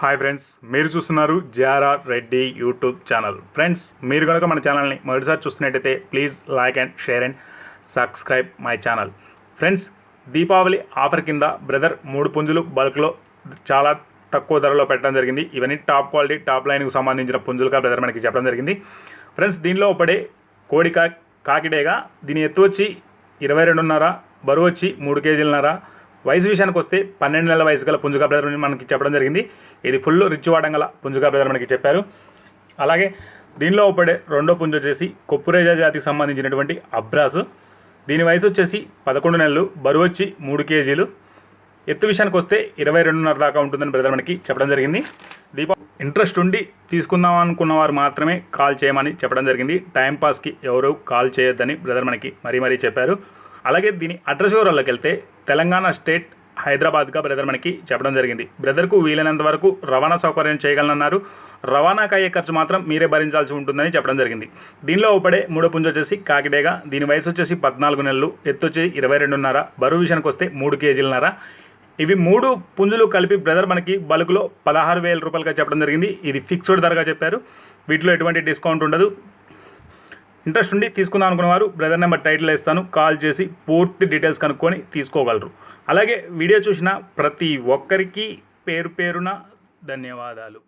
Hi friends, మీరు చూస్తున్నారు JRR Reddy YouTube channel. Friends, మీరు కనుక మన ఛానల్ని మొదటిసారి చూస్తున్నట్టయితే please like and share and subscribe my channel. Friends, Deepavali offer కింద బ్రదర్ 3 పుంజులు బల్క్లో చాలా తక్కువ ధరలో పెట్టడం జరిగింది. ఇవన్నీ టాప్ క్వాలిటీ టాప్ లైన్కు సంబంధించిన పుంజులుగా బ్రదర్ మనకి చెప్పడం జరిగింది. ఫ్రెండ్స్, దీనిలో పడే కోడి కాకిడేగా దీని ఎత్తు వచ్చి 22.5, బరువు వచ్చి 3 కేజీలన్నర. వయసు విషయానికి వస్తే 12 నెలల వయసు గల పుంజుగా బ్రదర్ మనకి చెప్పడం జరిగింది. ఇది ఫుల్ రిచ్ వాడం గల పుంజుగా బ్రదర్ మనకి చెప్పారు. అలాగే దీనిలో పడే రెండో పుంజు వచ్చేసి కొప్పురేజా జాతికి సంబంధించినటువంటి అబ్రాసు. దీని వయసు వచ్చేసి 11 నెలలు, బరువు వచ్చి 3 కేజీలు. ఎత్తు విషయానికి వస్తే 22.5 దాకా ఉంటుందని బ్రదర్ మనకి చెప్పడం జరిగింది. ఇంట్రెస్ట్ ఉండి తీసుకుందాం అనుకున్న వారు మాత్రమే కాల్ చేయమని చెప్పడం జరిగింది. టైంపాస్కి ఎవరు కాల్ చేయొద్దని బ్రదర్ మనకి మరీ చెప్పారు. అలాగే దీని అడ్రస్ వివరాల్లోకి వెళ్తే తెలంగాణ స్టేట్ హైదరాబాద్గా బ్రదర్ మనకి చెప్పడం జరిగింది. బ్రదర్కు వీలైనంత వరకు రవాణా సౌకర్యం చేయగలనన్నారు. రవాణాకు అయ్యే ఖర్చు మాత్రం మీరే భరించాల్సి ఉంటుందని చెప్పడం జరిగింది. దీనిలో పడే 3 పుంజు వచ్చేసి కాకిడేగా. దీని వయసు వచ్చేసి 14 నెలలు, ఎత్తు వచ్చి 22.5, బరువు విషయానికి వస్తే 3 కేజీలన్నర. ఇవి 3 పుంజులు కలిపి బ్రదర్ మనకి బల్క్లో 16,000 రూపాయలుగా చెప్పడం జరిగింది. ఇది ఫిక్స్డ్ ధరగా చెప్పారు. వీటిలో ఎటువంటి డిస్కౌంట్ ఉండదు. ఇంట్రెస్ట్ ఉండి తీసుకుందాం అనుకున్న వారు బ్రదర్ నెంబర్ టైటిల్ ఇస్తాను, కాల్ చేసి పూర్తి డీటెయిల్స్ కనుక్కొని తీసుకోగలరు. అలాగే వీడియో చూసిన ప్రతి ఒక్కరికి పేరు పేరున ధన్యవాదాలు.